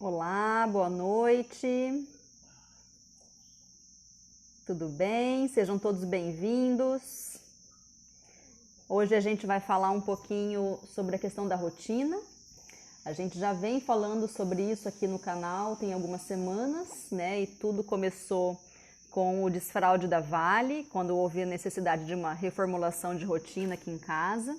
Olá, boa noite. Tudo bem? Sejam todos bem-vindos. Hoje a gente vai falar um pouquinho sobre a questão da rotina. A gente já vem falando sobre isso aqui no canal tem algumas semanas, né? E tudo começou com o desfraude da Vale, quando houve a necessidade de uma reformulação de rotina aqui em casa.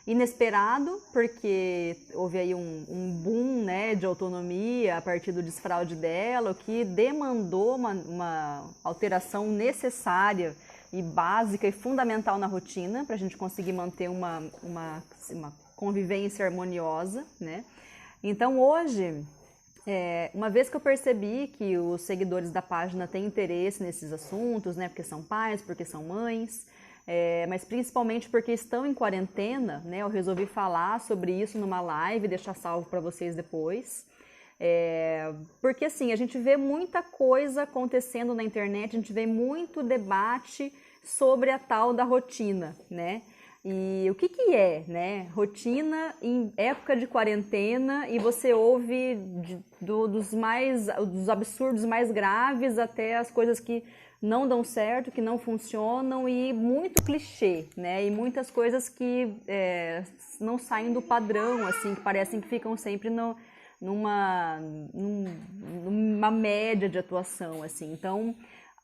Inesperado, porque houve aí um boom, né, de autonomia a partir do desfraude dela, o que demandou uma alteração necessária e básica e fundamental na rotina para a gente conseguir manter uma convivência harmoniosa, né? Então hoje, uma vez que eu percebi que os seguidores da página têm interesse nesses assuntos, né, porque são pais, porque são mães, mas principalmente porque estão em quarentena, né? Eu resolvi falar sobre isso numa live, deixar salvo para vocês depois. Porque assim, a gente vê muita coisa acontecendo na internet, a gente vê muito debate sobre a tal da rotina, né? E o que é, né? Rotina em época de quarentena, e você ouve dos absurdos mais graves até as coisas que não dão certo, que não funcionam, e muito clichê, né? E muitas coisas que não saem do padrão, assim, que parecem que ficam sempre numa média de atuação, assim. Então,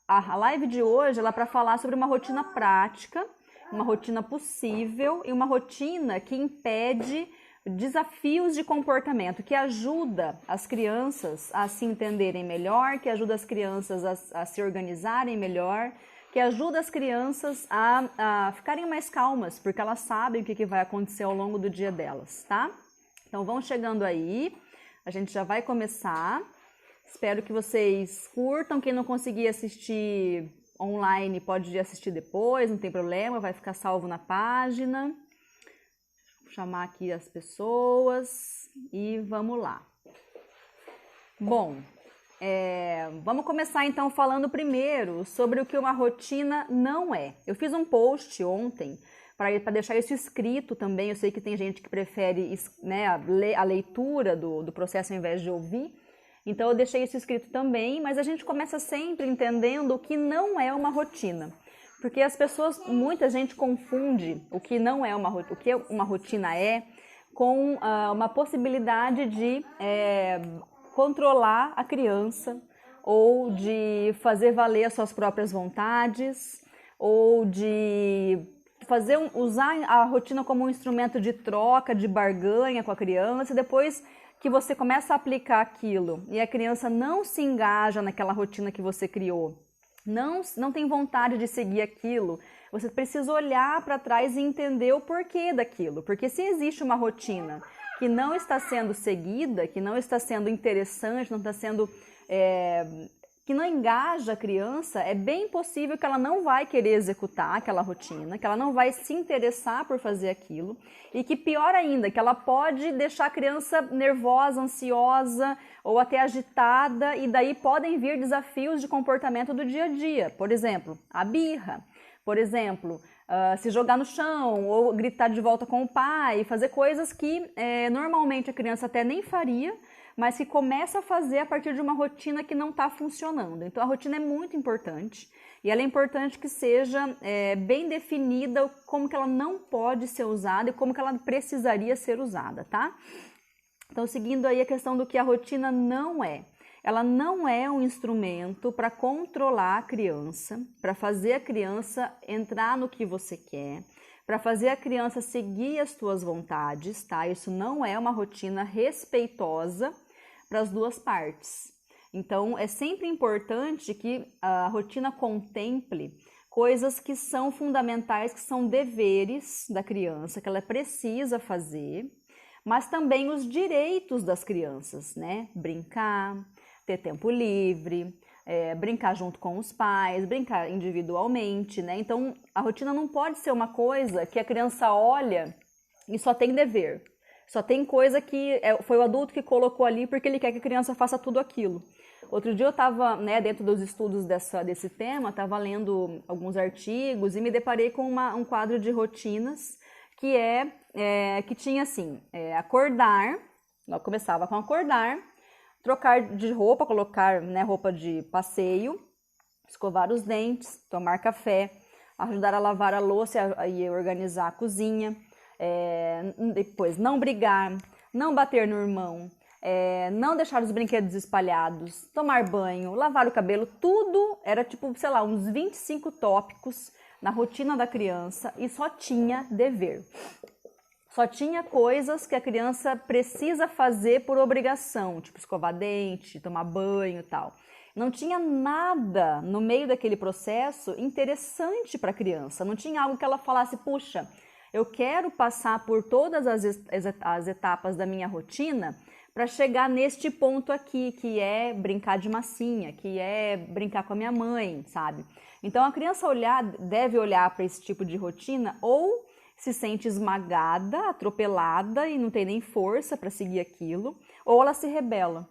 a live de hoje ela é para falar sobre uma rotina prática, uma rotina possível e uma rotina que impede desafios de comportamento, que ajuda as crianças a se entenderem melhor, que ajuda as crianças a se organizarem melhor, que ajuda as crianças a ficarem mais calmas, porque elas sabem o que vai acontecer ao longo do dia delas, tá? Então vão chegando aí, a gente já vai começar. Espero que vocês curtam. Quem não conseguir assistir online pode assistir depois, não tem problema, vai ficar salvo na página. Vou chamar aqui as pessoas e vamos lá. Bom, vamos começar então falando primeiro sobre o que uma rotina não é. Eu fiz um post ontem para deixar isso escrito também. Eu sei que tem gente que prefere, né, a leitura do processo ao invés de ouvir. Então eu deixei isso escrito também, mas a gente começa sempre entendendo o que não é uma rotina. Porque muita gente confunde o que não é o que uma rotina com uma possibilidade de controlar a criança, ou de fazer valer as suas próprias vontades, ou de usar a rotina como um instrumento de troca, de barganha com a criança, e depois que você começa a aplicar aquilo e a criança não se engaja naquela rotina que você criou, não tem vontade de seguir aquilo, você precisa olhar para trás e entender o porquê daquilo. Porque se existe uma rotina que não está sendo seguida, que não está sendo interessante, não está sendo que não engaja a criança, é bem possível que ela não vai querer executar aquela rotina, que ela não vai se interessar por fazer aquilo, e que pior ainda, que ela pode deixar a criança nervosa, ansiosa ou até agitada, e daí podem vir desafios de comportamento do dia a dia. Por exemplo, a birra, por exemplo, se jogar no chão ou gritar de volta com o pai, fazer coisas que normalmente a criança até nem faria, mas que começa a fazer a partir de uma rotina que não está funcionando. Então a rotina é muito importante, e ela é importante que seja bem definida como que ela não pode ser usada e como que ela precisaria ser usada, tá? Então, seguindo aí a questão do que a rotina não é. Ela não é um instrumento para controlar a criança, para fazer a criança entrar no que você quer, para fazer a criança seguir as suas vontades, tá? Isso não é uma rotina respeitosa para as duas partes. Então, é sempre importante que a rotina contemple coisas que são fundamentais, que são deveres da criança, que ela precisa fazer, mas também os direitos das crianças, né? Brincar, ter tempo livre, brincar junto com os pais, brincar individualmente, né? Então, a rotina não pode ser uma coisa que a criança olha e só tem dever. Só tem coisa que foi o adulto que colocou ali porque ele quer que a criança faça tudo aquilo. Outro dia eu estava, né, dentro dos estudos desse tema, estava lendo alguns artigos e me deparei com um quadro de rotinas que tinha assim, acordar, ela começava com acordar, trocar de roupa, colocar, né, roupa de passeio, escovar os dentes, tomar café, ajudar a lavar a louça e organizar a cozinha, depois não brigar, não bater no irmão, não deixar os brinquedos espalhados, tomar banho, lavar o cabelo, tudo era tipo, sei lá, uns 25 tópicos na rotina da criança e só tinha dever. Só tinha coisas que a criança precisa fazer por obrigação, tipo escovar dente, tomar banho e tal. Não tinha nada no meio daquele processo interessante para a criança. Não tinha algo que ela falasse, puxa, eu quero passar por todas as etapas da minha rotina para chegar neste ponto aqui, que é brincar de massinha, que é brincar com a minha mãe, sabe? Então a criança deve olhar para esse tipo de rotina ou se sente esmagada, atropelada e não tem nem força para seguir aquilo, ou ela se rebela,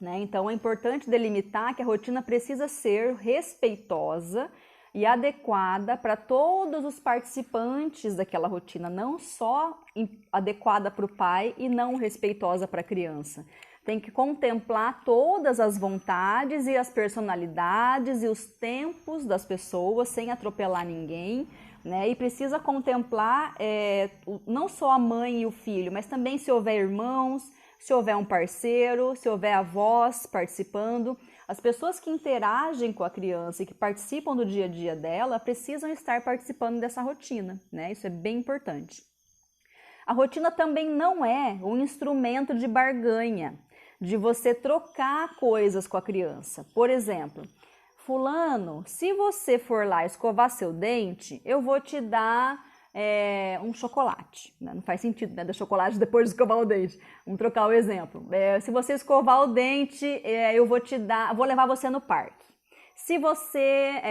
né? Então é importante delimitar que a rotina precisa ser respeitosa e adequada para todos os participantes daquela rotina, não só adequada para o pai e não respeitosa para a criança. Tem que contemplar todas as vontades e as personalidades e os tempos das pessoas sem atropelar ninguém, né? E precisa contemplar não só a mãe e o filho, mas também se houver irmãos, se houver um parceiro, se houver avós participando. As pessoas que interagem com a criança e que participam do dia a dia dela precisam estar participando dessa rotina, né? Isso é bem importante. A rotina também não é um instrumento de barganha, de você trocar coisas com a criança. Por exemplo, fulano, se você for lá escovar seu dente, eu vou te dar um chocolate. Não faz sentido, né? Dar chocolate depois de escovar o dente. Vamos trocar o exemplo. Se você escovar o dente, eu vou levar você no parque. Se você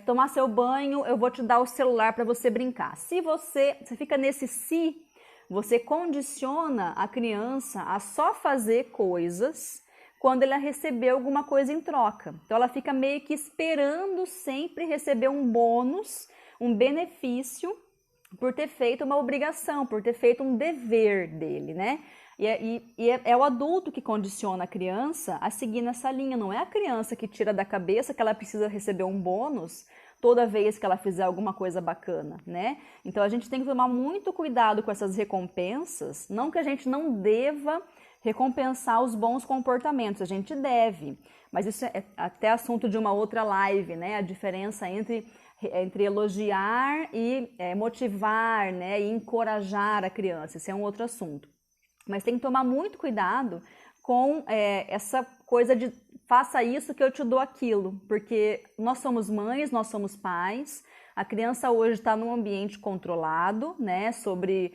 tomar seu banho, eu vou te dar o celular para você brincar. Se você fica nesse se, você condiciona a criança a só fazer coisas quando ela receber alguma coisa em troca. Então ela fica meio que esperando sempre receber um bônus, um benefício por ter feito uma obrigação, por ter feito um dever dele, né? E é o adulto que condiciona a criança a seguir nessa linha, não é a criança que tira da cabeça que ela precisa receber um bônus toda vez que ela fizer alguma coisa bacana, né? Então a gente tem que tomar muito cuidado com essas recompensas, não que a gente não deva recompensar os bons comportamentos, a gente deve, mas isso é até assunto de uma outra live, né? A diferença entre elogiar e motivar, né? E encorajar a criança, esse é um outro assunto. Mas tem que tomar muito cuidado com essa coisa de faça isso que eu te dou aquilo, porque nós somos mães, nós somos pais, a criança hoje está num ambiente controlado, né, sobre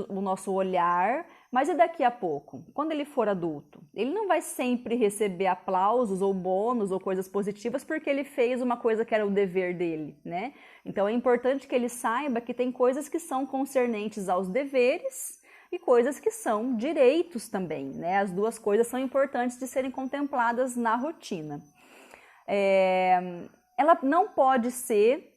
o nosso olhar, mas e daqui a pouco? Quando ele for adulto, ele não vai sempre receber aplausos ou bônus ou coisas positivas porque ele fez uma coisa que era o dever dele, né? Então é importante que ele saiba que tem coisas que são concernentes aos deveres e coisas que são direitos também, né? As duas coisas são importantes de serem contempladas na rotina. Ela não pode ser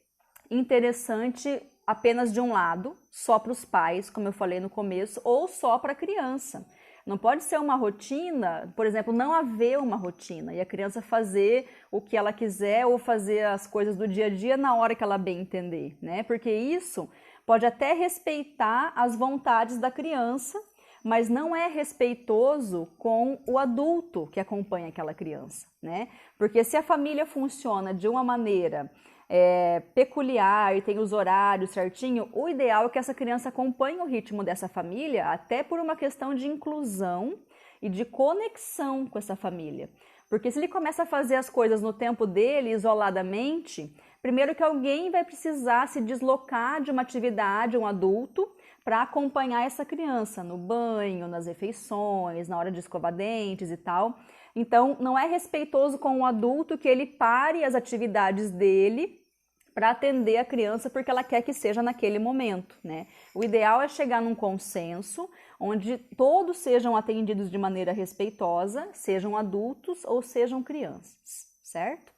interessante apenas de um lado, só para os pais, como eu falei no começo, ou só para a criança. Não pode ser uma rotina, por exemplo, não haver uma rotina e a criança fazer o que ela quiser ou fazer as coisas do dia a dia na hora que ela bem entender, né? Porque isso pode até respeitar as vontades da criança, mas não é respeitoso com o adulto que acompanha aquela criança, né? Porque se a família funciona de uma maneira peculiar e tem os horários certinho, o ideal é que essa criança acompanhe o ritmo dessa família, até por uma questão de inclusão e de conexão com essa família. Porque se ele começa a fazer as coisas no tempo dele, isoladamente, primeiro que alguém vai precisar se deslocar de uma atividade, um adulto, para acompanhar essa criança no banho, nas refeições, na hora de escovar dentes e tal. Então, não é respeitoso com o adulto que ele pare as atividades dele para atender a criança porque ela quer que seja naquele momento, né? O ideal é chegar num consenso onde todos sejam atendidos de maneira respeitosa, sejam adultos ou sejam crianças, certo?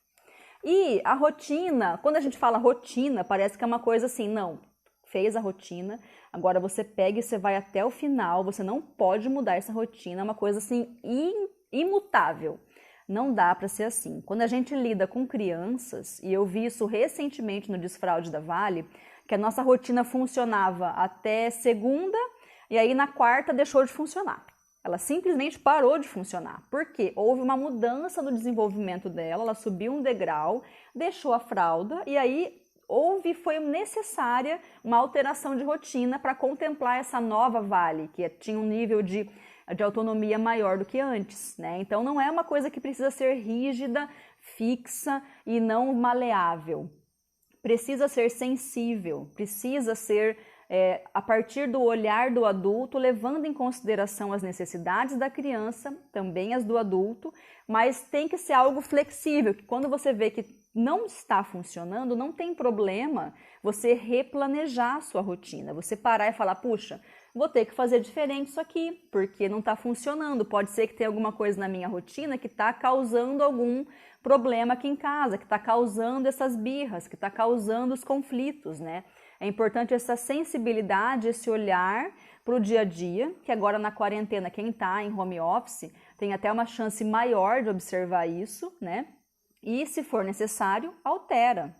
E a rotina, quando a gente fala rotina, parece que é uma coisa assim, não, fez a rotina, agora você pega e você vai até o final, você não pode mudar essa rotina, é uma coisa assim imutável. Não dá para ser assim. Quando a gente lida com crianças, e eu vi isso recentemente no Desfraude da Vale, que a nossa rotina funcionava até segunda e aí na quarta deixou de funcionar. Ela simplesmente parou de funcionar. Por quê? Houve uma mudança no desenvolvimento dela, ela subiu um degrau, deixou a fralda e aí foi necessária uma alteração de rotina para contemplar essa nova Vale, que tinha um nível de autonomia maior do que antes, né? Então não é uma coisa que precisa ser rígida, fixa e não maleável. Precisa ser sensível, precisa ser a partir do olhar do adulto, levando em consideração as necessidades da criança, também as do adulto, mas tem que ser algo flexível, que quando você vê que não está funcionando, não tem problema você replanejar a sua rotina, você parar e falar, puxa, vou ter que fazer diferente isso aqui, porque não está funcionando, pode ser que tenha alguma coisa na minha rotina que está causando algum problema aqui em casa, que está causando essas birras, que está causando os conflitos, né? É importante essa sensibilidade, esse olhar para o dia a dia, que agora na quarentena, quem está em home office tem até uma chance maior de observar isso, né? E se for necessário, altera,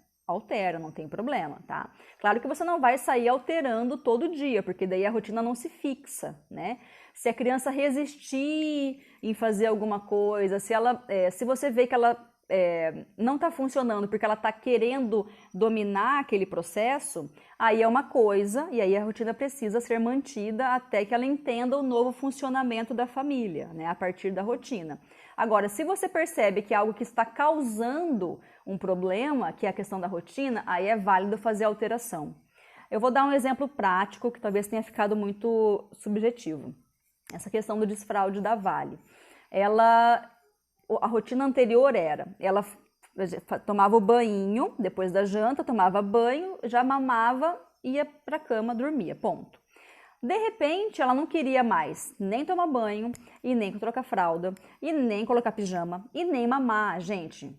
não tem problema, tá? Claro que você não vai sair alterando todo dia, porque daí a rotina não se fixa, né? Se a criança resistir em fazer alguma coisa, se você vê que ela não está funcionando porque ela está querendo dominar aquele processo, aí é uma coisa e aí a rotina precisa ser mantida até que ela entenda o novo funcionamento da família, né, a partir da rotina. Agora, se você percebe que é algo que está causando um problema, que é a questão da rotina, aí é válido fazer a alteração. Eu vou dar um exemplo prático que talvez tenha ficado muito subjetivo. Essa questão do desfraude da Vale. A rotina anterior ela tomava o banho, depois da janta, tomava banho, já mamava, ia para a cama, dormia, ponto. De repente, ela não queria mais nem tomar banho, e nem trocar fralda, e nem colocar pijama, e nem mamar, gente.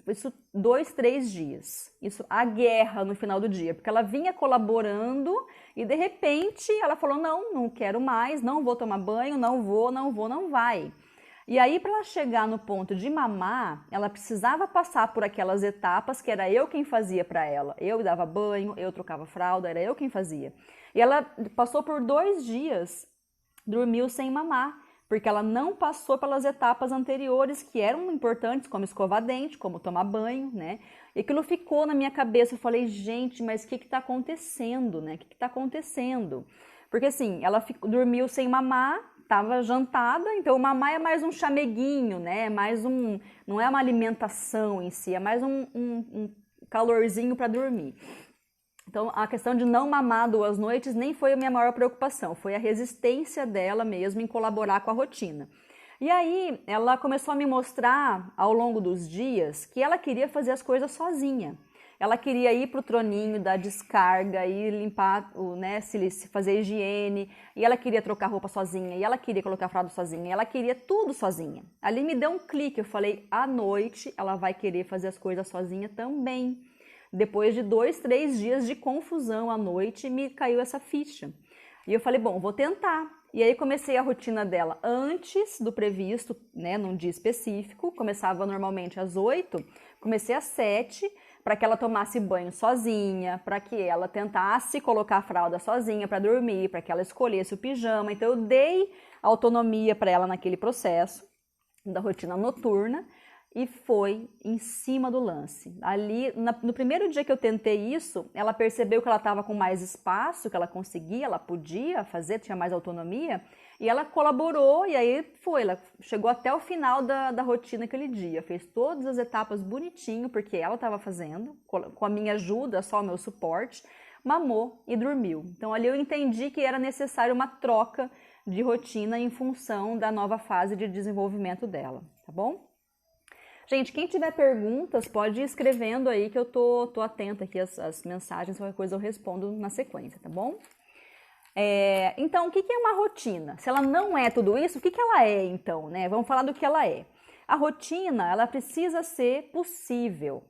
Isso 2, 3 dias. Isso, a guerra no final do dia, porque ela vinha colaborando e de repente ela falou, não quero mais, não vou tomar banho, não vai. E aí, para ela chegar no ponto de mamar, ela precisava passar por aquelas etapas que era eu quem fazia para ela. Eu dava banho, eu trocava fralda, era eu quem fazia. E ela passou por 2 dias, dormiu sem mamar, porque ela não passou pelas etapas anteriores que eram importantes, como escovar dente, como tomar banho, né? E aquilo ficou na minha cabeça, eu falei, gente, mas o que está acontecendo, né? O que está acontecendo? Porque assim, ela dormiu sem mamar, estava jantada, então o mamar é mais um chameguinho, né? Não é uma alimentação em si, é mais um calorzinho para dormir. Então a questão de não mamar 2 noites nem foi a minha maior preocupação, foi a resistência dela mesmo em colaborar com a rotina. E aí ela começou a me mostrar ao longo dos dias que ela queria fazer as coisas sozinha. Ela queria ir para o troninho, dar descarga, ir limpar, né, se fazer higiene, e ela queria trocar roupa sozinha, e ela queria colocar fralda sozinha, e ela queria tudo sozinha. Ali me deu um clique, eu falei, à noite ela vai querer fazer as coisas sozinha também. Depois de 2, 3 dias de confusão à noite, me caiu essa ficha. E eu falei, bom, vou tentar. E aí comecei a rotina dela antes do previsto, né, num dia específico, começava normalmente às 8, comecei às 7, para que ela tomasse banho sozinha, para que ela tentasse colocar a fralda sozinha para dormir, para que ela escolhesse o pijama. Então eu dei autonomia para ela naquele processo da rotina noturna e foi em cima do lance. Ali, no primeiro dia que eu tentei isso, ela percebeu que ela estava com mais espaço, que ela conseguia, ela podia fazer, tinha mais autonomia, e ela colaborou, e aí ela chegou até o final da rotina aquele dia, fez todas as etapas bonitinho, porque ela estava fazendo, com a minha ajuda, só o meu suporte, mamou e dormiu. Então ali eu entendi que era necessário uma troca de rotina em função da nova fase de desenvolvimento dela, tá bom? Gente, quem tiver perguntas pode ir escrevendo aí que eu tô atenta aqui às mensagens, qualquer coisa eu respondo na sequência, tá bom? Então, o que é uma rotina? Se ela não é tudo isso, o que ela é então, né? Vamos falar do que ela é. A rotina, ela precisa ser possível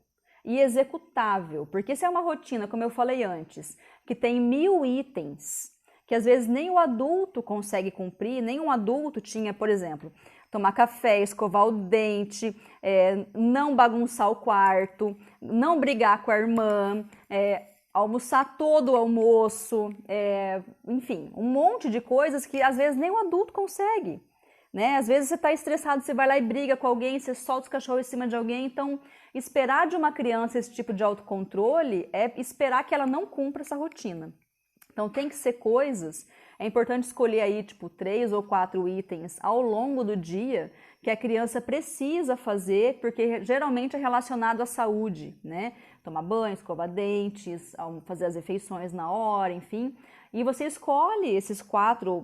e executável, porque se é uma rotina, como eu falei antes, que tem 1000 itens, que às vezes nem o adulto consegue cumprir, nem um adulto tinha, por exemplo, tomar café, escovar o dente, não bagunçar o quarto, não brigar com a irmã, almoçar todo o almoço, enfim, um monte de coisas que às vezes nem o adulto consegue, né? Às vezes você está estressado, você vai lá e briga com alguém, você solta os cachorros em cima de alguém, então esperar de uma criança esse tipo de autocontrole é esperar que ela não cumpra essa rotina. Então tem que ser coisas, é importante escolher aí tipo 3 ou 4 itens ao longo do dia que a criança precisa fazer, porque geralmente é relacionado à saúde, né? Tomar banho, escovar dentes, fazer as refeições na hora, enfim. E você escolhe esses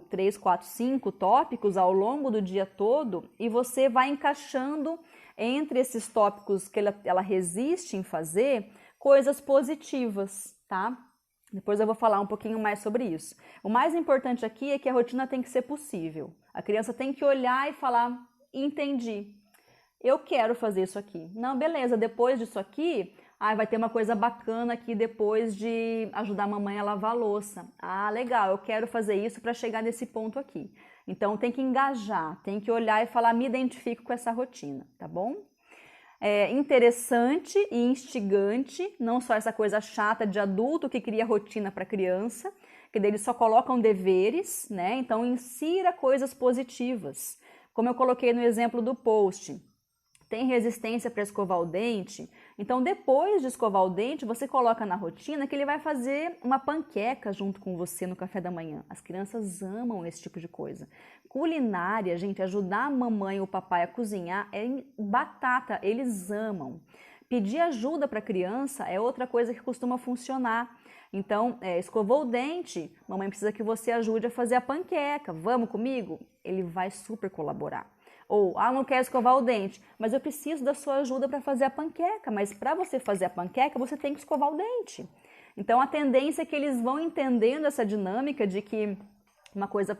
3, 4, 5 tópicos ao longo do dia todo e você vai encaixando entre esses tópicos que ela resiste em fazer coisas positivas, tá? Depois eu vou falar um pouquinho mais sobre isso. O mais importante aqui é que a rotina tem que ser possível. A criança tem que olhar e falar, entendi, eu quero fazer isso aqui. Não, beleza, depois disso aqui, vai ter uma coisa bacana aqui depois de ajudar a mamãe a lavar a louça. Ah, legal, eu quero fazer isso para chegar nesse ponto aqui. Então tem que engajar, tem que olhar e falar, me identifico com essa rotina, tá bom? É interessante e instigante, não só essa coisa chata de adulto que cria rotina para criança, que daí eles só colocam deveres, né? Então insira coisas positivas. Como eu coloquei no exemplo do post, tem resistência para escovar o dente, então depois de escovar o dente, você coloca na rotina que ele vai fazer uma panqueca junto com você no café da manhã. As crianças amam esse tipo de coisa. Culinária, gente, ajudar a mamãe ou o papai a cozinhar é batata, eles amam. Pedir ajuda para a criança é outra coisa que costuma funcionar. Então, escovou o dente, mamãe precisa que você ajude a fazer a panqueca, vamos comigo? Ele vai super colaborar. Ou, não quero escovar o dente, mas eu preciso da sua ajuda para fazer a panqueca, mas para você fazer a panqueca, você tem que escovar o dente. Então, a tendência é que eles vão entendendo essa dinâmica de que uma coisa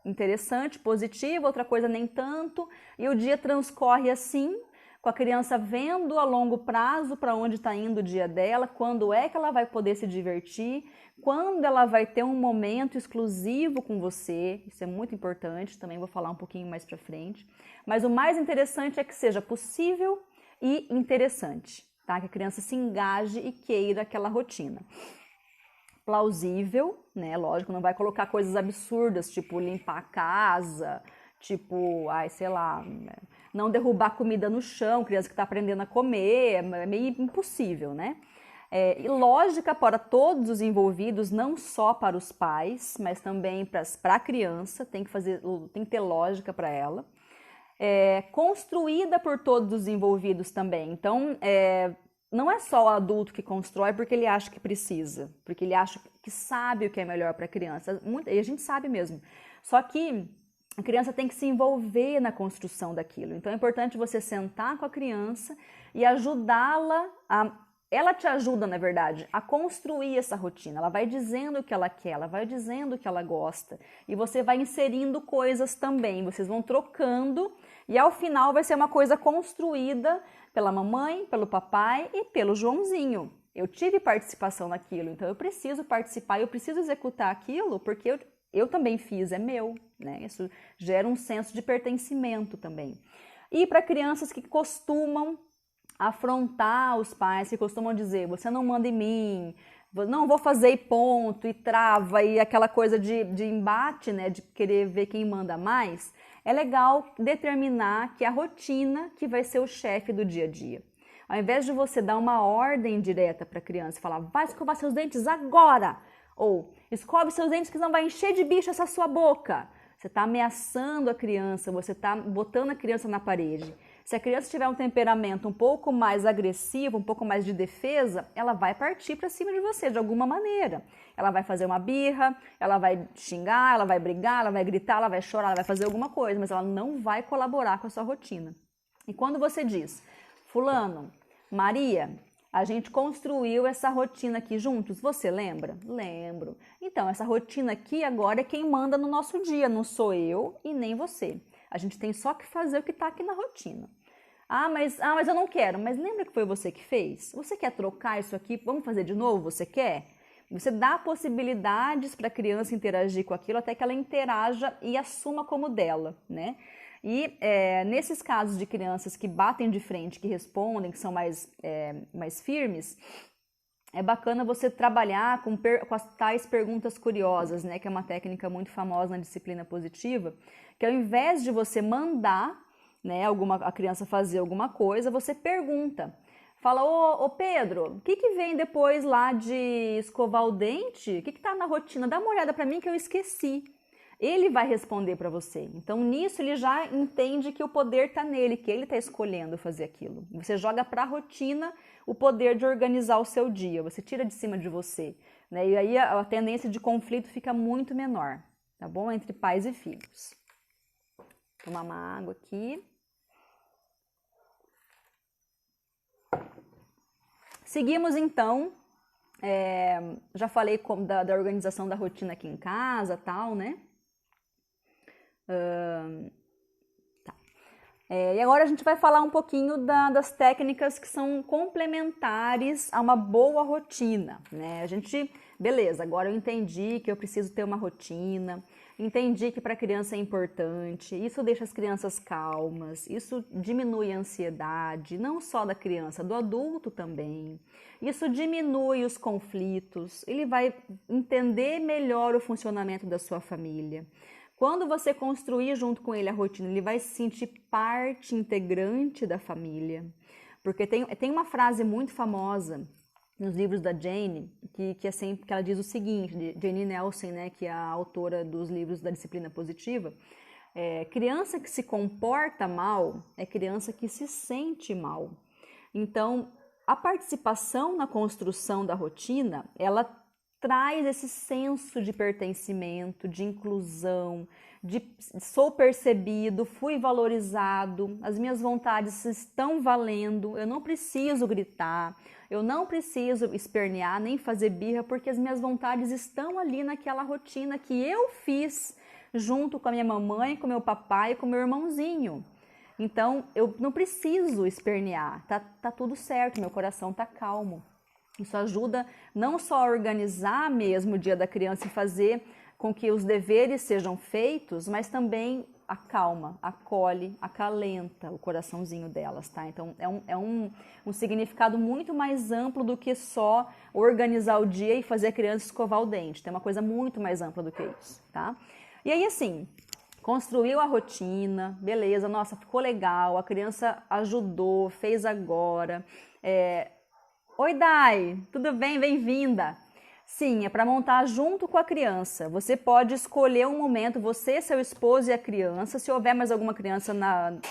interessante, positiva, outra coisa nem tanto, e o dia transcorre assim, com a criança vendo a longo prazo para onde está indo o dia dela, quando é que ela vai poder se divertir, quando ela vai ter um momento exclusivo com você, isso é muito importante, também vou falar um pouquinho mais para frente, mas o mais interessante é que seja possível e interessante, tá? Que a criança se engaje e queira aquela rotina. Plausível, né? Lógico, não vai colocar coisas absurdas, tipo limpar a casa, tipo, sei lá, não derrubar comida no chão, criança que está aprendendo a comer, é meio impossível, né? E lógica para todos os envolvidos, não só para os pais, mas também para a criança, tem que ter lógica para ela. Construída por todos os envolvidos também, então não é só o adulto que constrói porque ele acha que precisa, porque ele acha que sabe o que é melhor para a criança, e a gente sabe mesmo, só que a criança tem que se envolver na construção daquilo, então é importante você sentar com a criança e ajudá-la ela te ajuda, na verdade, a construir essa rotina. Ela vai dizendo o que ela quer, ela vai dizendo o que ela gosta. E você vai inserindo coisas também. Vocês vão trocando e ao final vai ser uma coisa construída pela mamãe, pelo papai e pelo Joãozinho. Eu tive participação naquilo, então eu preciso participar, eu preciso executar aquilo porque eu também fiz, é meu, né? Isso gera um senso de pertencimento também. E para crianças que costumam afrontar os pais, que costumam dizer, você não manda em mim, não vou fazer e ponto, e trava, e aquela coisa de embate, né, de querer ver quem manda mais, é legal determinar que a rotina que vai ser o chefe do dia a dia. Ao invés de você dar uma ordem direta para a criança, falar, vai escovar seus dentes agora, ou escove seus dentes que não vai encher de bicho essa sua boca. Você está ameaçando a criança, você está botando a criança na parede. Se a criança tiver um temperamento um pouco mais agressivo, um pouco mais de defesa, ela vai partir para cima de você de alguma maneira. Ela vai fazer uma birra, ela vai xingar, ela vai brigar, ela vai gritar, ela vai chorar, ela vai fazer alguma coisa, mas ela não vai colaborar com a sua rotina. E quando você diz, fulano, Maria, a gente construiu essa rotina aqui juntos, você lembra? Lembro. Então, essa rotina aqui agora é quem manda no nosso dia, não sou eu e nem você. A gente tem só que fazer o que está aqui na rotina. Mas eu não quero. Mas lembra que foi você que fez? Você quer trocar isso aqui? Vamos fazer de novo? Você quer? Você dá possibilidades para a criança interagir com aquilo até que ela interaja e assuma como dela, né? E nesses casos de crianças que batem de frente, que respondem, que são mais firmes, é bacana você trabalhar com as tais perguntas curiosas, né? Que é uma técnica muito famosa na disciplina positiva, que ao invés de você mandar, né, a criança fazer alguma coisa, você pergunta. Fala, ô Pedro, o que vem depois lá de escovar o dente? O que tá na rotina? Dá uma olhada para mim que eu esqueci. Ele vai responder para você. Então, nisso, ele já entende que o poder está nele, que ele está escolhendo fazer aquilo. Você joga para a rotina o poder de organizar o seu dia. Você tira de cima de você, né? E aí a tendência de conflito fica muito menor, tá bom? Entre pais e filhos. Vou tomar uma água aqui. Seguimos, então. Já falei da organização da rotina aqui em casa, tal, né? Tá. E agora a gente vai falar um pouquinho das técnicas que são complementares a uma boa rotina, né? Beleza, agora eu entendi que eu preciso ter uma rotina, entendi que para a criança é importante, isso deixa as crianças calmas, isso diminui a ansiedade, não só da criança, do adulto também. Isso diminui os conflitos, ele vai entender melhor o funcionamento da sua família. Quando você construir junto com ele a rotina, ele vai se sentir parte integrante da família. Porque tem uma frase muito famosa nos livros da Jane, que ela diz o seguinte, Jane Nelson, né, que é a autora dos livros da disciplina positiva, criança que se comporta mal é criança que se sente mal. Então, a participação na construção da rotina, ela traz esse senso de pertencimento, de inclusão, de sou percebido, fui valorizado, as minhas vontades estão valendo, eu não preciso gritar, eu não preciso espernear, nem fazer birra, porque as minhas vontades estão ali naquela rotina que eu fiz junto com a minha mamãe, com meu papai, com meu irmãozinho. Então, eu não preciso espernear, tá tudo certo, meu coração tá calmo. Isso ajuda não só a organizar mesmo o dia da criança e fazer com que os deveres sejam feitos, mas também acalma, acolhe, acalenta o coraçãozinho delas, tá? Então, é um significado muito mais amplo do que só organizar o dia e fazer a criança escovar o dente. Tem uma coisa muito mais ampla do que isso, tá? E aí, assim, construiu a rotina, beleza, nossa, ficou legal, a criança ajudou, fez agora. Oi, Dai, tudo bem? Bem-vinda! Sim, é para montar junto com a criança. Você pode escolher um momento, você, seu esposo e a criança. Se houver mais alguma criança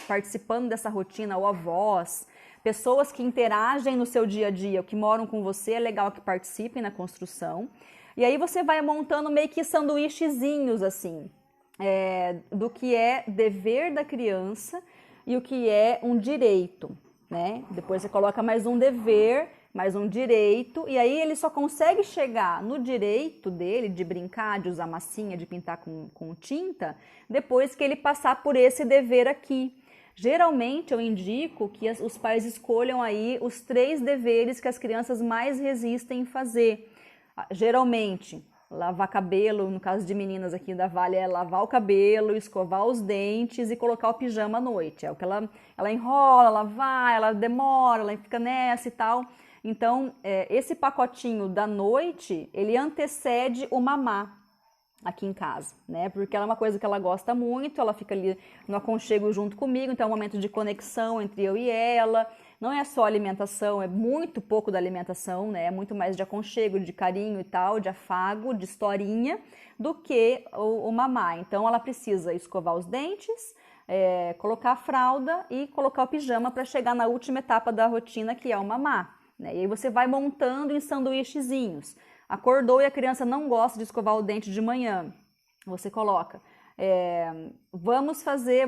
participando dessa rotina, ou avós, pessoas que interagem no seu dia a dia, que moram com você, é legal que participem na construção. E aí você vai montando meio que sanduíchezinhos, assim, do que é dever da criança e o que é um direito, né? Depois você coloca mais um dever, mais um direito, e aí ele só consegue chegar no direito dele de brincar, de usar massinha, de pintar com tinta, depois que ele passar por esse dever aqui. Geralmente eu indico que os pais escolham aí os 3 deveres que as crianças mais resistem em fazer. Geralmente, lavar cabelo, no caso de meninas aqui da Vale, é lavar o cabelo, escovar os dentes e colocar o pijama à noite. É o que ela enrola, ela vai, ela demora, ela fica nessa e tal. Então, esse pacotinho da noite, ele antecede o mamá aqui em casa, né? Porque ela é uma coisa que ela gosta muito, ela fica ali no aconchego junto comigo, então é um momento de conexão entre eu e ela. Não é só alimentação, é muito pouco da alimentação, né? É muito mais de aconchego, de carinho e tal, de afago, de historinha, do que o mamá. Então, ela precisa escovar os dentes, colocar a fralda e colocar o pijama para chegar na última etapa da rotina, que é o mamá. Né? E aí você vai montando em sanduíchezinhos. Acordou e a criança não gosta de escovar o dente de manhã. Você coloca,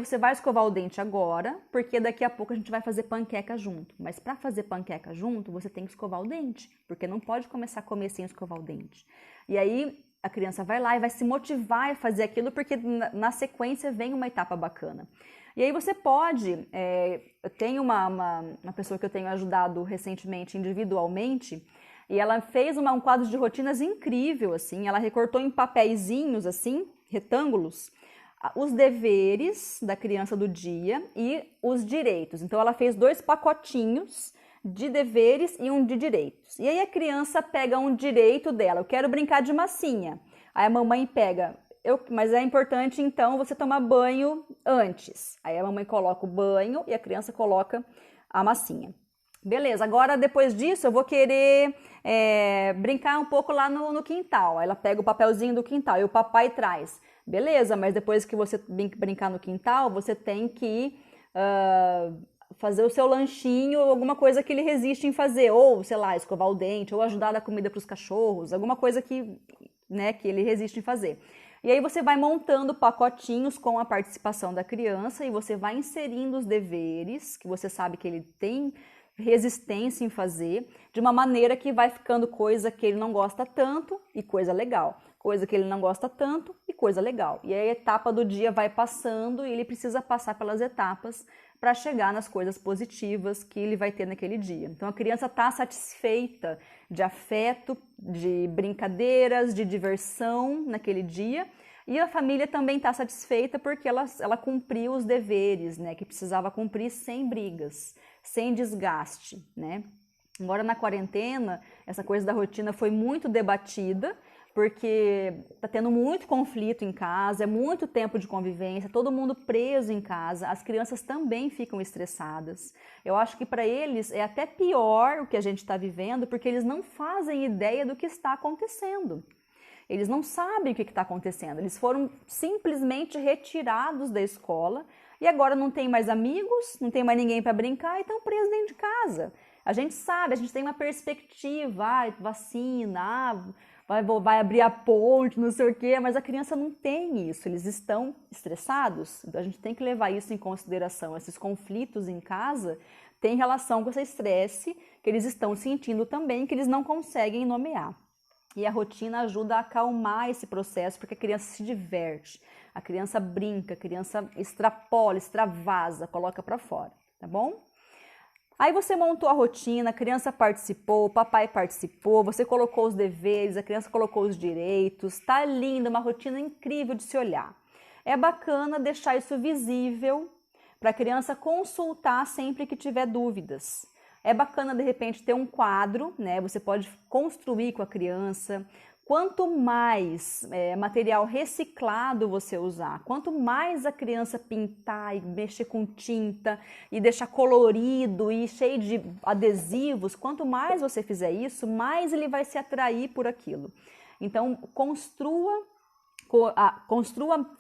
você vai escovar o dente agora, porque daqui a pouco a gente vai fazer panqueca junto. Mas para fazer panqueca junto, você tem que escovar o dente, porque não pode começar a comer sem escovar o dente. E aí a criança vai lá e vai se motivar a fazer aquilo, porque na sequência vem uma etapa bacana. E aí você pode, eu tenho uma pessoa que eu tenho ajudado recentemente individualmente, e ela fez um quadro de rotinas incrível, assim, ela recortou em papeizinhos, assim, retângulos, os deveres da criança do dia e os direitos. Então ela fez 2 pacotinhos de deveres e um de direitos. E aí a criança pega um direito dela, eu quero brincar de massinha. Aí a mamãe pega, mas é importante então você tomar banho antes. Aí a mamãe coloca o banho e a criança coloca a massinha. Beleza, agora depois disso eu vou querer brincar um pouco lá no quintal. Aí ela pega o papelzinho do quintal e o papai traz. Beleza, mas depois que você brincar no quintal, você tem que fazer o seu lanchinho, alguma coisa que ele resiste em fazer. Ou, sei lá, escovar o dente, ou ajudar a dar comida para os cachorros, alguma coisa que ele resiste em fazer. E aí você vai montando pacotinhos com a participação da criança e você vai inserindo os deveres, que você sabe que ele tem resistência em fazer, de uma maneira que vai ficando coisa que ele não gosta tanto e coisa legal. Coisa que ele não gosta tanto e coisa legal. E aí a etapa do dia vai passando e ele precisa passar pelas etapas para chegar nas coisas positivas que ele vai ter naquele dia. Então a criança está satisfeita de afeto, de brincadeiras, de diversão naquele dia. E a família também está satisfeita porque ela cumpriu os deveres, né, que precisava cumprir sem brigas, sem desgaste, né? Agora na quarentena, essa coisa da rotina foi muito debatida, porque está tendo muito conflito em casa, é muito tempo de convivência, todo mundo preso em casa, as crianças também ficam estressadas. Eu acho que para eles é até pior o que a gente está vivendo, porque eles não fazem ideia do que está acontecendo. Eles não sabem o que está acontecendo, eles foram simplesmente retirados da escola e agora não tem mais amigos, não tem mais ninguém para brincar e estão presos dentro de casa. A gente sabe, a gente tem uma perspectiva, vacina, vai abrir a ponte, não sei o quê, mas a criança não tem isso, eles estão estressados, então a gente tem que levar isso em consideração. Esses conflitos em casa têm relação com esse estresse que eles estão sentindo também, que eles não conseguem nomear. E a rotina ajuda a acalmar esse processo, porque a criança se diverte, a criança brinca, a criança extrapola, extravasa, coloca para fora, tá bom? Aí você montou a rotina, a criança participou, o papai participou, você colocou os deveres, a criança colocou os direitos, tá linda, uma rotina incrível de se olhar. É bacana deixar isso visível para a criança consultar sempre que tiver dúvidas. É bacana, de repente, ter um quadro, né? Você pode construir com a criança. Quanto mais material reciclado você usar, quanto mais a criança pintar e mexer com tinta e deixar colorido e cheio de adesivos, quanto mais você fizer isso, mais ele vai se atrair por aquilo. Então, construa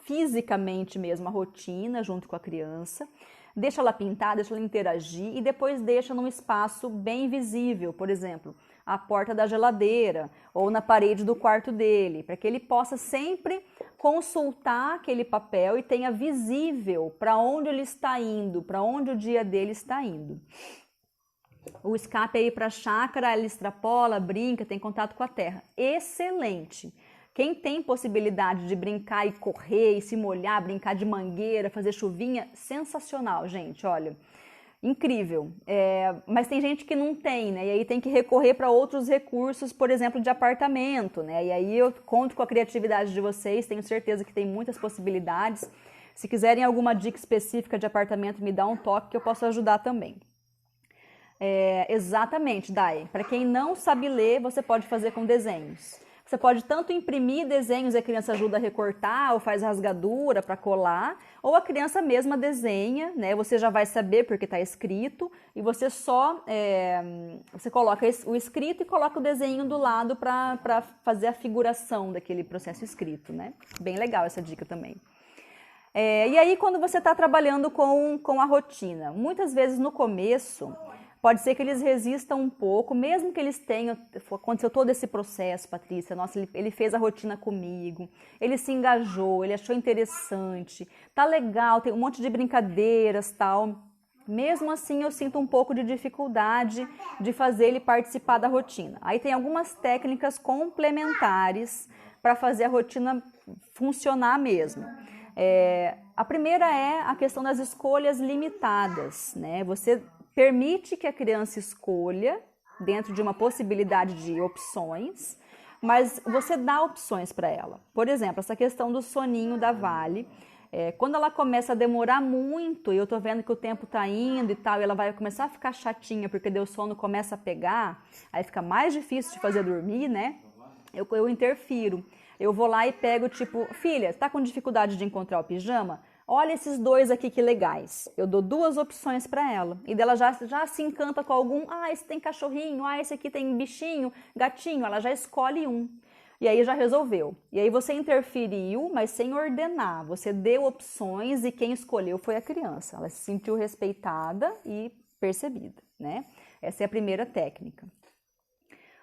fisicamente mesmo a rotina junto com a criança. Deixa ela pintar, deixa ela interagir e depois deixa num espaço bem visível, por exemplo, a porta da geladeira ou na parede do quarto dele, para que ele possa sempre consultar aquele papel e tenha visível para onde ele está indo, para onde o dia dele está indo. O escape aí para a chácara, ele extrapola, brinca, tem contato com a terra. Excelente! Quem tem possibilidade de brincar e correr e se molhar, brincar de mangueira, fazer chuvinha, sensacional, gente, olha, incrível. Mas tem gente que não tem, né? E aí tem que recorrer para outros recursos, por exemplo, de apartamento, né? E aí eu conto com a criatividade de vocês, tenho certeza que tem muitas possibilidades. Se quiserem alguma dica específica de apartamento, me dá um toque que eu posso ajudar também. Exatamente, Dai. Para quem não sabe ler, você pode fazer com desenhos. Você pode tanto imprimir desenhos e a criança ajuda a recortar ou faz rasgadura para colar, ou a criança mesma desenha, né? Você já vai saber porque está escrito e você só você coloca o escrito e coloca o desenho do lado para fazer a figuração daquele processo escrito, né? Bem legal essa dica também. E aí quando você está trabalhando com a rotina, muitas vezes no começo pode ser que eles resistam um pouco, mesmo que eles tenham, aconteceu todo esse processo, Patrícia, nossa, ele fez a rotina comigo, ele se engajou, ele achou interessante, tá legal, tem um monte de brincadeiras, tal. Mesmo assim, eu sinto um pouco de dificuldade de fazer ele participar da rotina. Aí tem algumas técnicas complementares para fazer a rotina funcionar mesmo. A primeira é a questão das escolhas limitadas, né? Você permite que a criança escolha dentro de uma possibilidade de opções, mas você dá opções para ela. Por exemplo, essa questão do soninho da Vale, Quando ela começa a demorar muito, e eu tô vendo que o tempo tá indo e tal, e ela vai começar a ficar chatinha, porque o sono começa a pegar, aí fica mais difícil de fazer dormir, né? Eu interfiro. Eu vou lá e pego, tipo, filha, tá com dificuldade de encontrar o pijama? Olha esses dois aqui que legais. Eu dou 2 opções para ela. E dela já se encanta com algum. Ah, esse tem cachorrinho. Ah, esse aqui tem bichinho, gatinho. Ela já escolhe um. E aí já resolveu. E aí você interferiu, mas sem ordenar. Você deu opções e quem escolheu foi a criança. Ela se sentiu respeitada e percebida, né? Essa é a primeira técnica.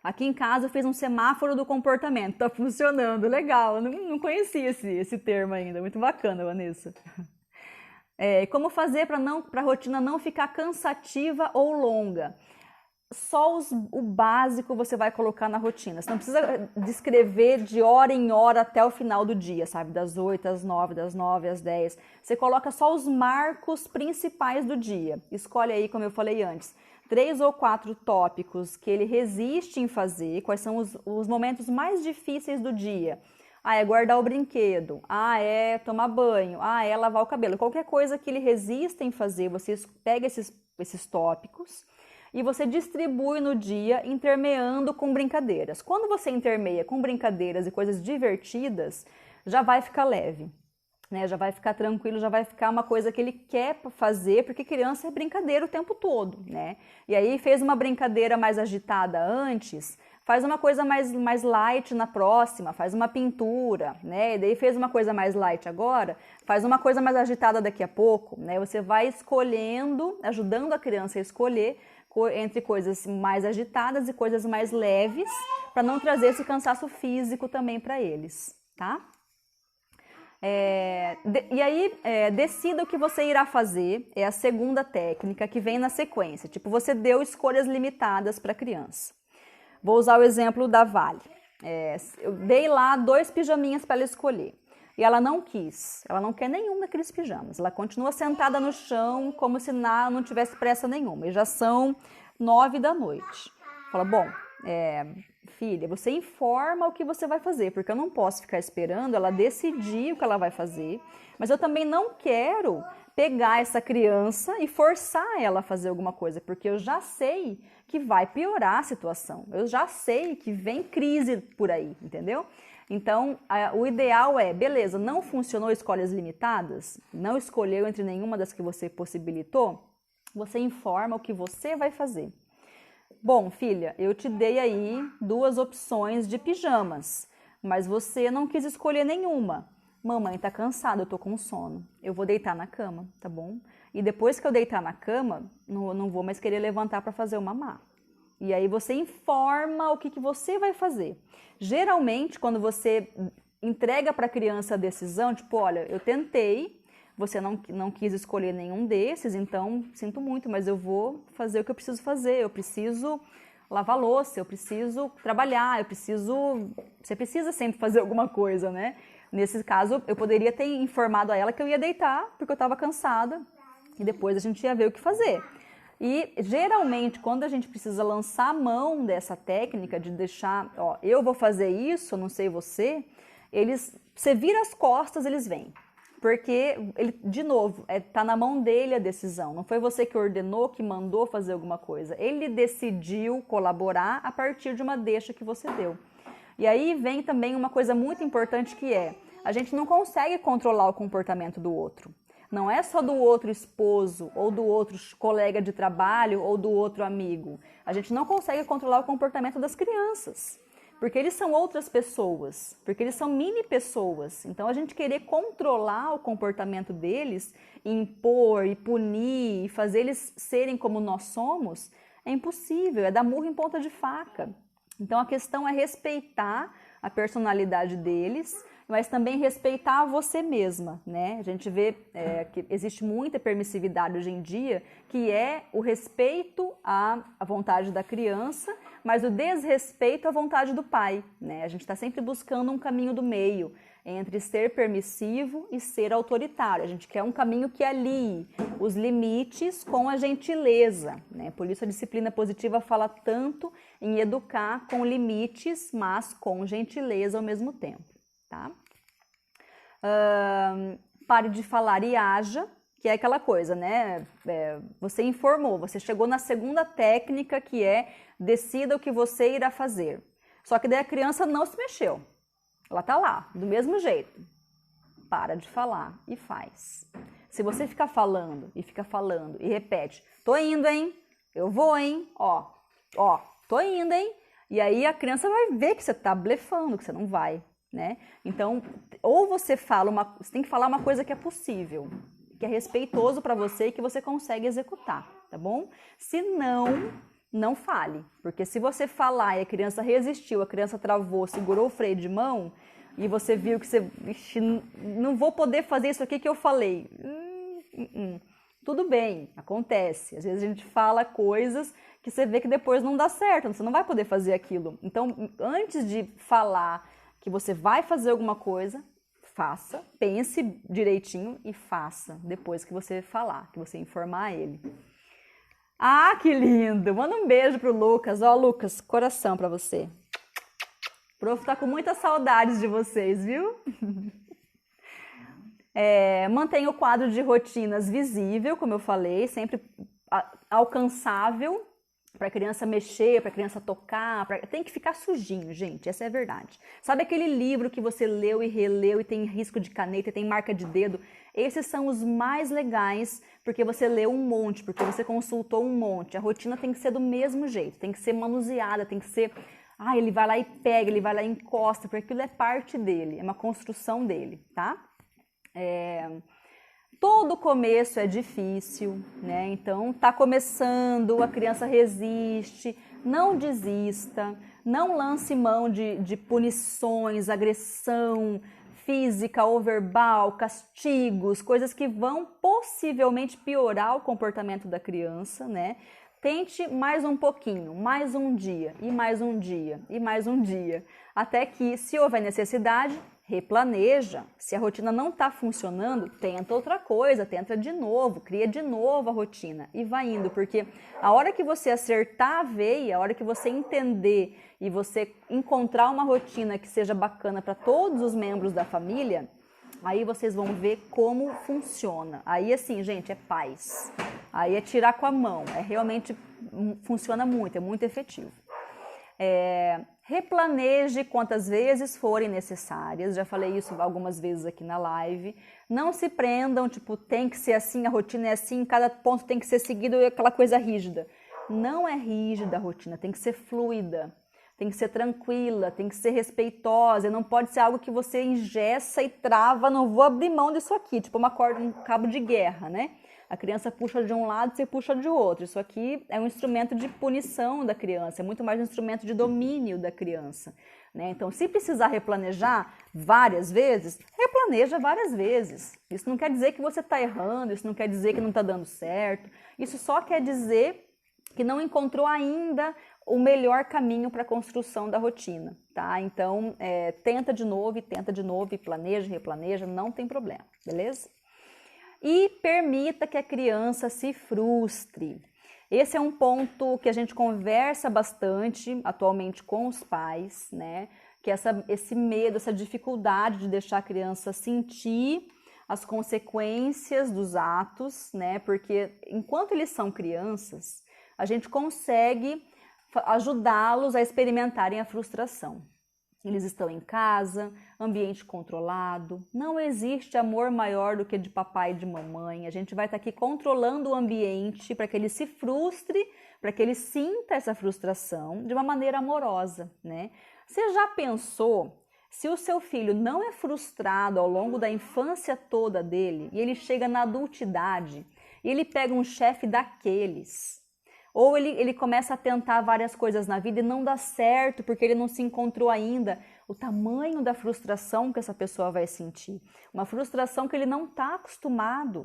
Aqui em casa eu fiz um semáforo do comportamento, tá funcionando, legal, eu não conhecia esse termo ainda, muito bacana, Vanessa. Como fazer para a rotina não ficar cansativa ou longa? Só o básico você vai colocar na rotina, você não precisa descrever de hora em hora até o final do dia, sabe, das 8 às 9, das 9 às 10, você coloca só os marcos principais do dia, escolhe aí, como eu falei antes, 3 ou 4 tópicos que ele resiste em fazer, quais são os momentos mais difíceis do dia. Ah, é guardar o brinquedo. Ah, é tomar banho. Ah, é lavar o cabelo. Qualquer coisa que ele resista em fazer, você pega esses tópicos e você distribui no dia, intermeando com brincadeiras. Quando você intermeia com brincadeiras e coisas divertidas, já vai ficar leve. Né, já vai ficar tranquilo, já vai ficar uma coisa que ele quer fazer, porque criança é brincadeira o tempo todo, né? E aí fez uma brincadeira mais agitada antes, faz uma coisa mais light na próxima, faz uma pintura, né? E daí fez uma coisa mais light agora, faz uma coisa mais agitada daqui a pouco, né? Você vai escolhendo, ajudando a criança a escolher entre coisas mais agitadas e coisas mais leves, para não trazer esse cansaço físico também para eles, tá? E aí, decida o que você irá fazer, é a segunda técnica que vem na sequência. Tipo, você deu escolhas limitadas para a criança. Vou usar o exemplo da Vale. Eu dei lá 2 pijaminhas para ela escolher. E ela não quis, ela não quer nenhum daqueles pijamas. Ela continua sentada no chão como se não tivesse pressa nenhuma. E já são 9 da noite. Fala, bom, filha, você informa o que você vai fazer, porque eu não posso ficar esperando ela decidir o que ela vai fazer, mas eu também não quero pegar essa criança e forçar ela a fazer alguma coisa, porque eu já sei que vai piorar a situação, eu já sei que vem crise por aí, entendeu? Então, o ideal é, beleza, não funcionou escolhas limitadas, não escolheu entre nenhuma das que você possibilitou, você informa o que você vai fazer. Bom, filha, eu te dei aí 2 opções de pijamas, mas você não quis escolher nenhuma. Mamãe tá cansada, eu tô com sono. Eu vou deitar na cama, tá bom? E depois que eu deitar na cama, não vou mais querer levantar para fazer o mamá. E aí você informa o que você vai fazer. Geralmente, quando você entrega para a criança a decisão, tipo, olha, eu tentei, você não quis escolher nenhum desses, então sinto muito, mas eu vou fazer o que eu preciso fazer. Eu preciso lavar louça, eu preciso trabalhar, você precisa sempre fazer alguma coisa, né? Nesse caso, eu poderia ter informado a ela que eu ia deitar, porque eu estava cansada, e depois a gente ia ver o que fazer. E geralmente, quando a gente precisa lançar a mão dessa técnica de deixar, ó, eu vou fazer isso, não sei você, você vira as costas, eles vêm. Porque, de novo, tá na mão dele a decisão. Não foi você que ordenou, que mandou fazer alguma coisa. Ele decidiu colaborar a partir de uma deixa que você deu. E aí vem também uma coisa muito importante que a gente não consegue controlar o comportamento do outro. Não é só do outro esposo, ou do outro colega de trabalho, ou do outro amigo. A gente não consegue controlar o comportamento das crianças. Porque eles são outras pessoas, porque eles são mini pessoas. Então, a gente querer controlar o comportamento deles, impor e punir, e fazer eles serem como nós somos, é impossível, é dar murro em ponta de faca. Então, a questão é respeitar a personalidade deles, mas também respeitar você mesma, né? A gente vê que existe muita permissividade hoje em dia, que é o respeito à vontade da criança, mas o desrespeito à vontade do pai, né? A gente está sempre buscando um caminho do meio entre ser permissivo e ser autoritário. A gente quer um caminho que alie os limites com a gentileza, né? Por isso a disciplina positiva fala tanto em educar com limites, mas com gentileza ao mesmo tempo, tá? pare de falar e haja, que é aquela coisa, né? Você informou, você chegou na segunda técnica, que é decida o que você irá fazer. Só que daí a criança não se mexeu. Ela tá lá, do mesmo jeito. Para de falar e faz. Se você ficar falando e repete, tô indo, hein? Eu vou, hein? Ó, tô indo, hein? E aí a criança vai ver que você tá blefando, que você não vai, né? Então, ou você você tem que falar uma coisa que é possível, que é respeitoso para você e que você consegue executar, tá bom? Se não, não fale, porque se você falar e a criança resistiu, a criança travou, segurou o freio de mão e você viu que você, não vou poder fazer isso aqui que eu falei. Tudo bem, acontece. Às vezes a gente fala coisas que você vê que depois não dá certo, você não vai poder fazer aquilo. Então, antes de falar que você vai fazer alguma coisa, faça, pense direitinho e faça depois que você falar, que você informar ele. Ah, que lindo! Manda um beijo pro Lucas. Ó, Lucas, coração pra você. O prof tá com muitas saudades de vocês, viu? Mantenha o quadro de rotinas visível, como eu falei, sempre alcançável para a criança mexer, para a criança tocar, tem que ficar sujinho, gente, essa é a verdade. Sabe aquele livro que você leu e releu e tem risco de caneta, tem marca de dedo? Esses são os mais legais, porque você leu um monte, porque você consultou um monte. A rotina tem que ser do mesmo jeito, tem que ser manuseada, tem que ser... ele vai lá e pega, ele vai lá e encosta, porque aquilo é parte dele, é uma construção dele, tá? Todo começo é difícil, né? Então tá começando, a criança resiste, não desista, não lance mão de punições, agressão física ou verbal, castigos, coisas que vão possivelmente piorar o comportamento da criança, né? Tente mais um pouquinho, mais um dia, e mais um dia, e mais um dia, até que, se houver necessidade, replaneja. Se a rotina não está funcionando, tenta outra coisa, tenta de novo, cria de novo a rotina e vai indo, porque a hora que você acertar a veia, a hora que você entender e você encontrar uma rotina que seja bacana para todos os membros da família, aí vocês vão ver como funciona. Aí assim, gente, é paz. Aí é tirar com a mão, realmente funciona muito, é muito efetivo. Replaneje quantas vezes forem necessárias, já falei isso algumas vezes aqui na live. Não se prendam, tipo, tem que ser assim, a rotina é assim, cada ponto tem que ser seguido e aquela coisa rígida. Não é rígida a rotina, tem que ser fluida, tem que ser tranquila, tem que ser respeitosa, não pode ser algo que você engessa e trava, não vou abrir mão disso aqui, tipo uma corda, um cabo de guerra, né? A criança puxa de um lado, você puxa de outro. Isso aqui é um instrumento de punição da criança, é muito mais um instrumento de domínio da criança, né? Então, se precisar replanejar várias vezes, replaneja várias vezes. Isso não quer dizer que você está errando, isso não quer dizer que não está dando certo. Isso só quer dizer que não encontrou ainda o melhor caminho para a construção da rotina, tá? Então, tenta de novo, e planeja, replaneja, não tem problema, beleza? E permita que a criança se frustre. Esse é um ponto que a gente conversa bastante atualmente com os pais, né? Que esse medo, essa dificuldade de deixar a criança sentir as consequências dos atos, né? Porque enquanto eles são crianças, a gente consegue ajudá-los a experimentarem a frustração. Eles estão em casa, ambiente controlado, não existe amor maior do que de papai e de mamãe. A gente vai estar aqui controlando o ambiente para que ele se frustre, para que ele sinta essa frustração de uma maneira amorosa, né? Você já pensou se o seu filho não é frustrado ao longo da infância toda dele e ele chega na adultidade e ele pega um chefe daqueles... Ou ele começa a tentar várias coisas na vida e não dá certo porque ele não se encontrou ainda. O tamanho da frustração que essa pessoa vai sentir. Uma frustração que ele não está acostumado.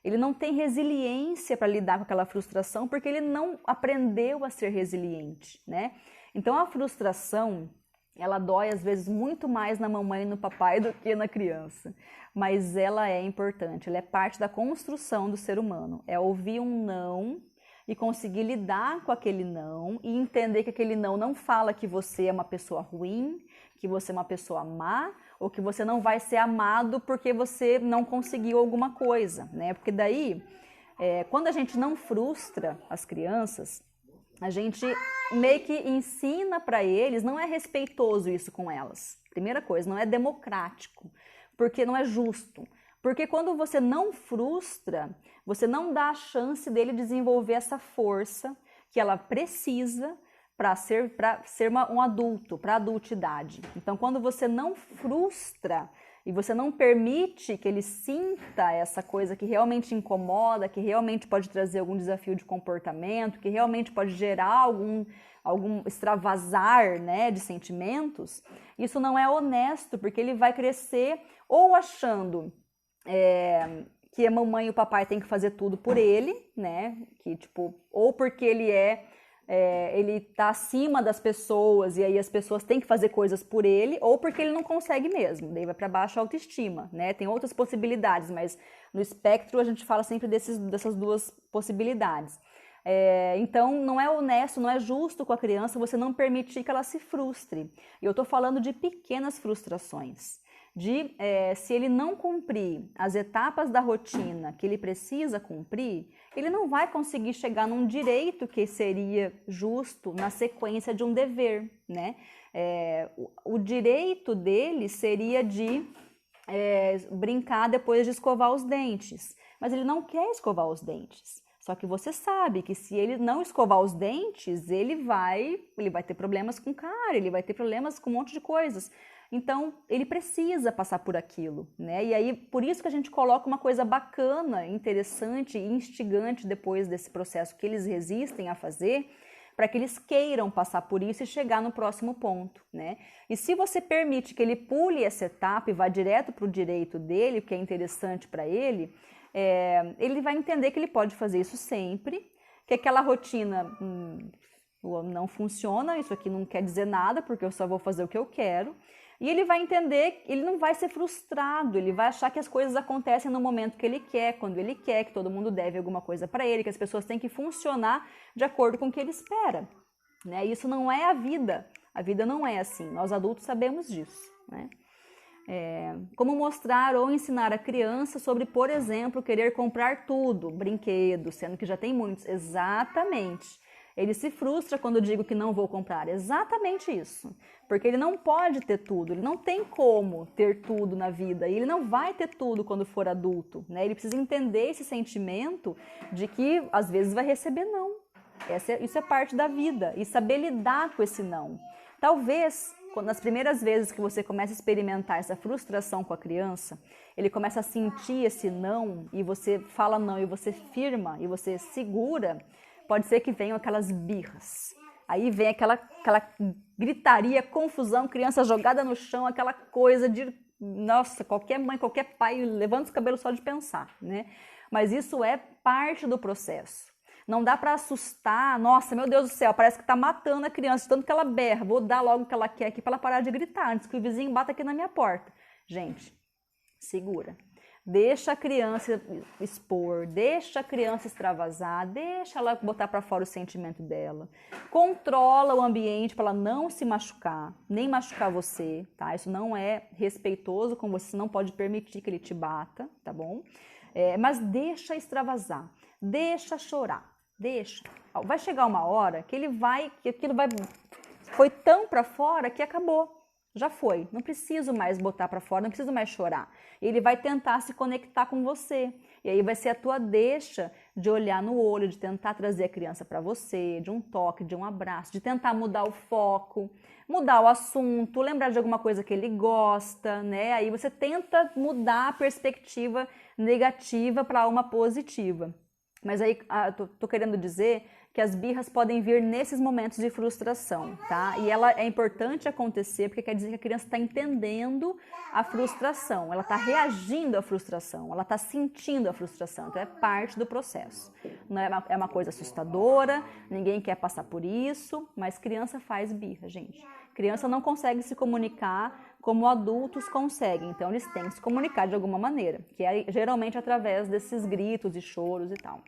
Ele não tem resiliência para lidar com aquela frustração porque ele não aprendeu a ser resiliente, né? Então a frustração, ela dói às vezes muito mais na mamãe e no papai do que na criança. Mas ela é importante, ela é parte da construção do ser humano. É ouvir um não... e conseguir lidar com aquele não e entender que aquele não fala que você é uma pessoa ruim, que você é uma pessoa má ou que você não vai ser amado porque você não conseguiu alguma coisa, né? Porque daí, quando a gente não frustra as crianças, a gente meio que ensina para eles, não é respeitoso isso com elas. Primeira coisa, não é democrático, porque não é justo. Porque quando você não frustra, você não dá a chance dele desenvolver essa força que ela precisa para ser um adulto, para a adultidade. Então, quando você não frustra e você não permite que ele sinta essa coisa que realmente incomoda, que realmente pode trazer algum desafio de comportamento, que realmente pode gerar algum extravasar, né, de sentimentos, isso não é honesto, porque ele vai crescer ou achando que a mamãe e o papai têm que fazer tudo por ele, né, que tipo, ou porque ele tá acima das pessoas e aí as pessoas têm que fazer coisas por ele, ou porque ele não consegue mesmo, daí vai para baixo a autoestima, né? Tem outras possibilidades, mas no espectro a gente fala sempre dessas duas possibilidades. Então não é honesto, não é justo com a criança você não permitir que ela se frustre. E eu estou falando de pequenas frustrações. Se ele não cumprir as etapas da rotina que ele precisa cumprir, ele não vai conseguir chegar num direito que seria justo na sequência de um dever, né? O direito dele seria de brincar depois de escovar os dentes, mas ele não quer escovar os dentes. Só que você sabe que se ele não escovar os dentes, ele vai ter problemas com cárie, ele vai ter problemas com um monte de coisas. Então, ele precisa passar por aquilo, né? E aí, por isso que a gente coloca uma coisa bacana, interessante e instigante depois desse processo que eles resistem a fazer, para que eles queiram passar por isso e chegar no próximo ponto, né? E se você permite que ele pule essa etapa e vá direto para o direito dele, o que é interessante para ele, ele vai entender que ele pode fazer isso sempre, que aquela rotina não funciona, isso aqui não quer dizer nada, porque eu só vou fazer o que eu quero. E ele vai entender, ele não vai ser frustrado, ele vai achar que as coisas acontecem no momento que ele quer, quando ele quer, que todo mundo deve alguma coisa para ele, que as pessoas têm que funcionar de acordo com o que ele espera, né? Isso não é a vida não é assim, nós adultos sabemos disso, né? Como mostrar ou ensinar a criança sobre, por exemplo, querer comprar tudo, brinquedo, sendo que já tem muitos, exatamente. Ele se frustra quando eu digo que não vou comprar, exatamente isso. Porque ele não pode ter tudo, ele não tem como ter tudo na vida, e ele não vai ter tudo quando for adulto, né? Ele precisa entender esse sentimento de que às vezes vai receber não. Isso é parte da vida, e saber lidar com esse não. Talvez, nas primeiras vezes que você começa a experimentar essa frustração com a criança, ele começa a sentir esse não, e você fala não, e você firma, e você segura, pode ser que venham aquelas birras. Aí vem aquela gritaria, confusão, criança jogada no chão, aquela coisa de, nossa, qualquer mãe, qualquer pai levanta os cabelos só de pensar, né? Mas isso é parte do processo. Não dá para assustar, nossa, meu Deus do céu, parece que tá matando a criança, tanto que ela berra, vou dar logo o que ela quer aqui para ela parar de gritar, antes que o vizinho bata aqui na minha porta. Gente, segura. Deixa a criança expor, deixa a criança extravasar, deixa ela botar para fora o sentimento dela. Controla o ambiente para ela não se machucar, nem machucar você, tá? Isso não é respeitoso com você, não pode permitir que ele te bata, tá bom? Mas deixa extravasar, deixa chorar, deixa. Vai chegar uma hora que foi tão para fora que acabou. Já foi, não preciso mais botar para fora, não preciso mais chorar. Ele vai tentar se conectar com você. E aí vai ser a tua deixa de olhar no olho, de tentar trazer a criança para você, de um toque, de um abraço, de tentar mudar o foco, mudar o assunto, lembrar de alguma coisa que ele gosta, né? Aí você tenta mudar a perspectiva negativa para uma positiva. Mas aí tô querendo dizer que as birras podem vir nesses momentos de frustração, tá? E ela é importante acontecer porque quer dizer que a criança está entendendo a frustração, ela está reagindo à frustração, ela está sentindo a frustração, então é parte do processo. Não é uma coisa assustadora, ninguém quer passar por isso, mas criança faz birra, gente. Criança não consegue se comunicar como adultos conseguem, então eles têm que se comunicar de alguma maneira, que é geralmente através desses gritos e choros e tal.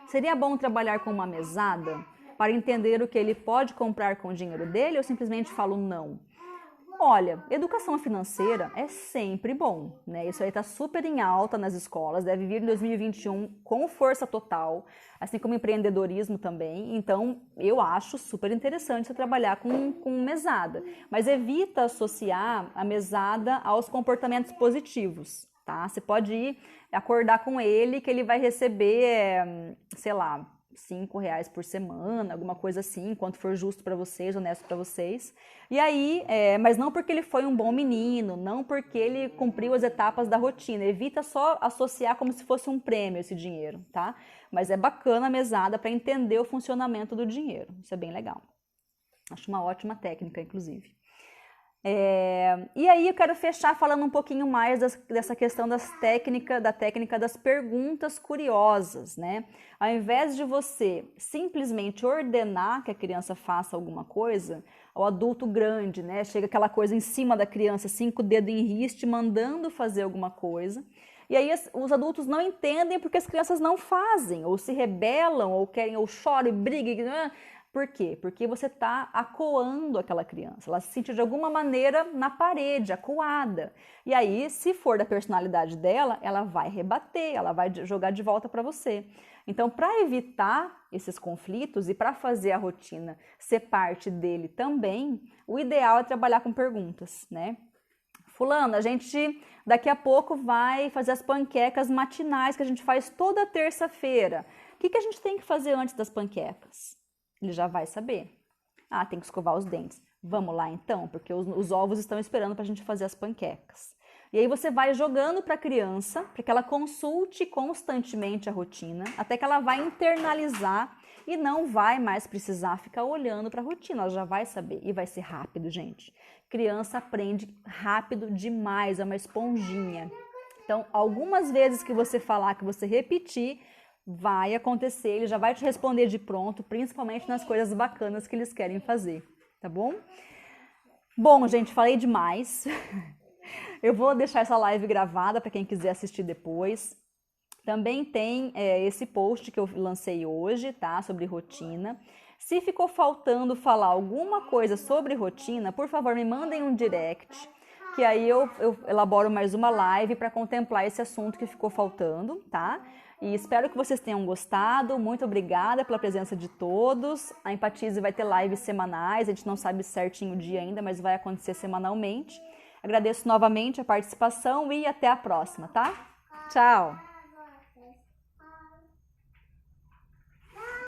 Seria bom trabalhar com uma mesada para entender o que ele pode comprar com o dinheiro dele ou simplesmente falo não? Olha, educação financeira é sempre bom, né? Isso aí tá super em alta nas escolas, deve vir em 2021 com força total, assim como empreendedorismo também. Então, eu acho super interessante você trabalhar com mesada, mas evita associar a mesada aos comportamentos positivos, tá? Você pode ir acordar com ele que ele vai receber, sei lá, R$ 5 por semana, alguma coisa assim, quanto for justo para vocês, honesto para vocês. E aí, mas não porque ele foi um bom menino, não porque ele cumpriu as etapas da rotina. Evita só associar como se fosse um prêmio esse dinheiro, tá? Mas é bacana a mesada para entender o funcionamento do dinheiro. Isso é bem legal. Acho uma ótima técnica, inclusive. E aí eu quero fechar falando um pouquinho mais dessa questão da técnica das perguntas curiosas, né? Ao invés de você simplesmente ordenar que a criança faça alguma coisa, o adulto grande, né? Chega aquela coisa em cima da criança, assim, com o dedo em riste, mandando fazer alguma coisa. E aí os adultos não entendem porque as crianças não fazem, ou se rebelam, ou querem, ou choram e brigam. Por quê? Porque você está acuando aquela criança. Ela se sente de alguma maneira na parede, acuada. E aí, se for da personalidade dela, ela vai rebater, ela vai jogar de volta para você. Então, para evitar esses conflitos e para fazer a rotina ser parte dele também, o ideal é trabalhar com perguntas, né? Fulano, a gente daqui a pouco vai fazer as panquecas matinais que a gente faz toda terça-feira. O que a gente tem que fazer antes das panquecas? Ele já vai saber. Ah, tem que escovar os dentes. Vamos lá então, porque os ovos estão esperando para a gente fazer as panquecas. E aí você vai jogando para a criança, para que ela consulte constantemente a rotina, até que ela vai internalizar e não vai mais precisar ficar olhando para a rotina, ela já vai saber e vai ser rápido, gente. Criança aprende rápido demais, é uma esponjinha. Então, algumas vezes que você falar, que você repetir, vai acontecer, ele já vai te responder de pronto, principalmente nas coisas bacanas que eles querem fazer, tá bom? Bom, gente, falei demais. Eu vou deixar essa live gravada para quem quiser assistir depois. Também tem esse post que eu lancei hoje, tá? Sobre rotina. Se ficou faltando falar alguma coisa sobre rotina, por favor, me mandem um direct, que aí eu elaboro mais uma live para contemplar esse assunto que ficou faltando, tá? E espero que vocês tenham gostado. Muito obrigada pela presença de todos. A Empatize vai ter lives semanais, a gente não sabe certinho o dia ainda, mas vai acontecer semanalmente. Agradeço novamente a participação e até a próxima, tá? Tchau!